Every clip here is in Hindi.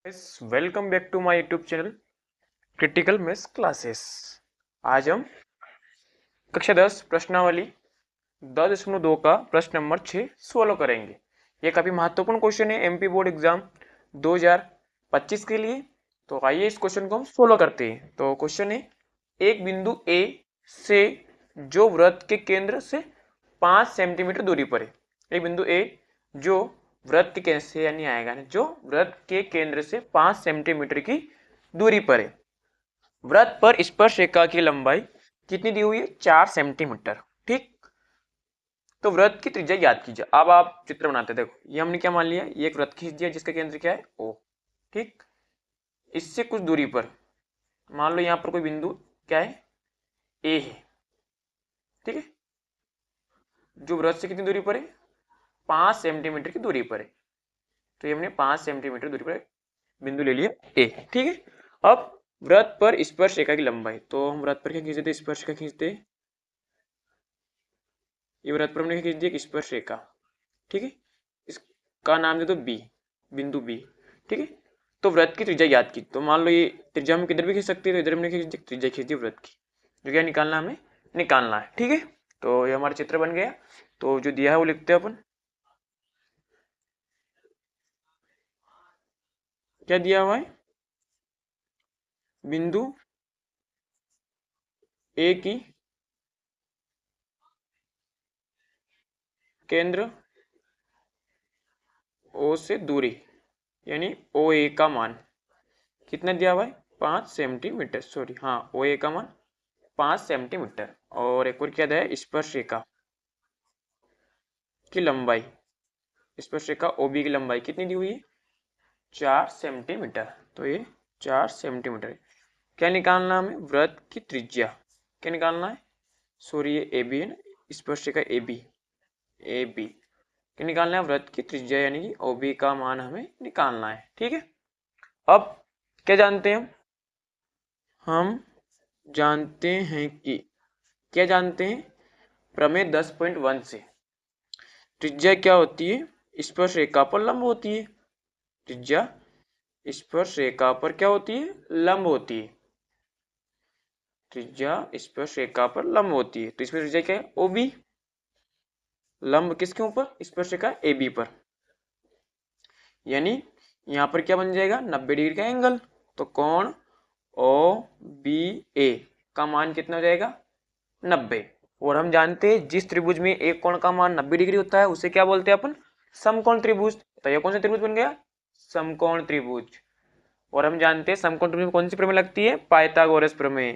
Welcome back to my YouTube channel critical maths classes. आज हम कक्षा 10 प्रश्नावली 10.2 का प्रश्न नंबर 6 सोल्व करेंगे। ये काफी महत्वपूर्ण क्वेश्चन है एमपी बोर्ड एग्जाम 2025 के लिए। तो आइए इस क्वेश्चन को हम सोल्व करते हैं। तो क्वेश्चन है, एक बिंदु ए से जो वृत्त के केंद्र से 5 सेंटीमीटर दूरी पर है। एक बिंदु ए जो वृत्त के केंद्र से यानी आएगा ना, जो वृत्त के केंद्र से 5 सेंटीमीटर की दूरी पर है। वृत्त पर स्पर्श रेखा की लंबाई कितनी दी हुई है? 4 सेंटीमीटर। ठीक, तो वृत्त की त्रिज्या याद कीजिए। अब आप चित्र बनाते, देखो ये हमने क्या मान लिया, ये एक वृत्त खींच दिया जिसका केंद्र क्या है? ओ। ठीक, इससे कुछ दूरी पर मान लो यहां पर कोई बिंदु क्या है? ए है। ठीक है, जो वृत्त से कितनी दूरी पर है? 5 सेंटीमीटर की दूरी पर है। तो ये हमने 5 सेंटीमीटर दूरी पर बिंदु ले लिया ए। ठीक है, अब वृत्त पर स्पर्श रेखा की लंबाई, तो हम वृत्त पर क्या खींचते थे? स्पर्श रेखा खींचते। ये वृत्त पर हमने खींच दिया स्पर्श रेखा। ठीक है, इसका नाम दे दो बी, बिंदु बी। ठीक है, तो वृत्त की त्रिज्या याद की। तो मान लो ये त्रिज्या हम किधर भी खींच सकते हैं, तो इधर हमने खींच दी त्रिज्या, खींच दी वृत्त की। जो क्या निकालना हमें निकालना है। ठीक है, तो ये हमारा चित्र बन गया। तो जो दिया है वो लिखते हैं अपन। क्या दिया हुआ है? बिंदु ए की केंद्र ओ से दूरी यानी ओ ए का मान कितना दिया हुआ है? 5 सेंटीमीटर। सॉरी, हाँ, ओ ए का मान 5 सेंटीमीटर। और एक और क्या दिया है? स्पर्श रेखा की लंबाई, स्पर्श रेखा ओबी की लंबाई कितनी दी हुई है? 4 सेंटीमीटर। तो ये 4 सेंटीमीटर है। क्या निकालना हमें? वृत्त की त्रिज्या। क्या निकालना है? सॉरी, ये ए बी है ना, स्पर्श रेखा ए बी, ए बी क्या निकालना है? वृत्त की त्रिज्या यानी कि ओबी का मान हमें निकालना है। ठीक है, अब क्या जानते हैं हम जानते हैं कि क्या जानते हैं? प्रमेय 10.1 से त्रिज्या क्या होती है? स्पर्श रेखा पर लंब होती है। त्रिज्या स्पर्श रेखा पर क्या होती है? लंब होती है। त्रिज्या स्पर्श रेखा पर लंब होती है। तो इसमें त्रिज्या क्या है? ओबी। लंब किसके ऊपर? स्पर्श रेखा ए बी पर। यानी यहां पर क्या बन जाएगा? 90 डिग्री का एंगल। तो कोण ओ बी ए का मान कितना हो जाएगा? 90। और हम जानते हैं जिस त्रिभुज में एक कोण का मान 90 डिग्री होता है उसे क्या बोलते हैं अपन? समकोण त्रिभुज। तो यह कौन सा त्रिभुज बन गया? समकोण त्रिभुज। और हम जानते हैं समकोण त्रिभुज में कौन सी प्रमेय लगती है? पाइथागोरस प्रमेय।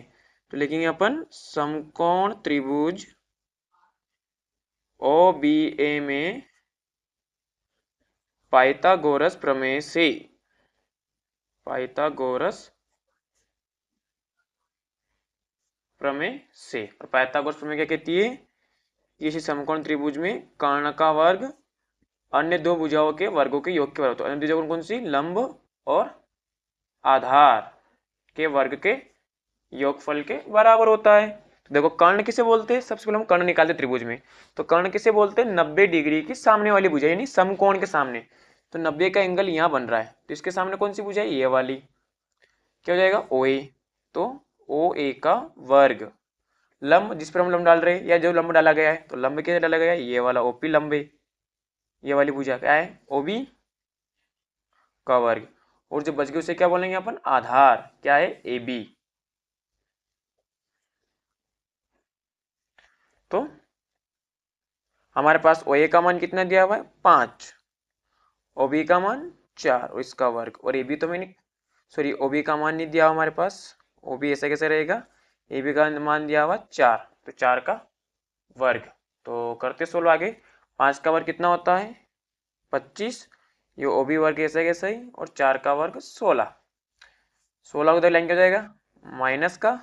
तो लिखेंगे अपन समकोण त्रिभुज ओ बी ए में पाइथागोरस प्रमेय से, पाइथागोरस प्रमेय से। और पाइथागोरस प्रमेय क्या कहती है? किसी समकोण त्रिभुज में कर्ण का वर्ग अन्य दो भुजाओं के वर्गों के योग के बराबर। तो अन्य भुजा कौन सी? लंब और आधार के वर्ग के योगफल के बराबर होता है। तो देखो कर्ण किसे बोलते हैं? सबसे पहले हम कर्ण निकालते त्रिभुज में। तो कर्ण किसे बोलते हैं? 90 डिग्री की सामने वाली भुजा यानी समकोण के सामने। तो 90 का एंगल यहाँ बन रहा है, तो इसके सामने कौन सी भुजा है? ये वाली। क्या हो जाएगा? ओ ए। तो ओ ए का वर्ग लंब जिस पर हम लंब डाल रहे हैं या जो लंब डाला गया है, तो लंब कैसे डाला गया है? ये वाला ओपी लंब है। ये वाली भुजा क्या है? ओबी का वर्ग। और जो बच गए उसे क्या बोलेंगे अपन? आधार। क्या है? A B. तो हमारे पास ओ ए का मान कितना दिया हुआ है? 5, ओबी का मान 4 और इसका वर्ग। और ए बी तो मैंने सॉरी ओबी का मान नहीं दिया हमारे पास। ओबी ऐसा कैसे रहेगा? ए बी का मान दिया हुआ 4, तो 4 का वर्ग। तो करते सोल्व आगे। 5 का वर्ग कितना होता है? 25। ये ओबी वर्ग ऐसा कैसा ही, और 4 का वर्ग 16। 16 उधर लाइन क्या जाएगा? माइनस का,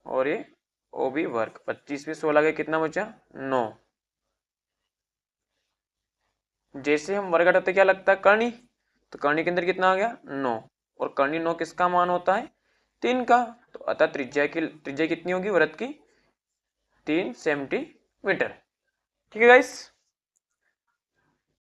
और ये ओबी वर्ग 25 में 16 का कितना बचा? 9। जैसे हम वर्ग हटाते क्या लगता है? कर्णी। तो कर्णी के अंदर कितना आ गया? 9। और कर्णी 9 किसका मान होता है? 3 का। तो अतः त्रिज्या कितनी होगी वृत्त की? 3 सेंटीमीटर। ठीक है गाइस।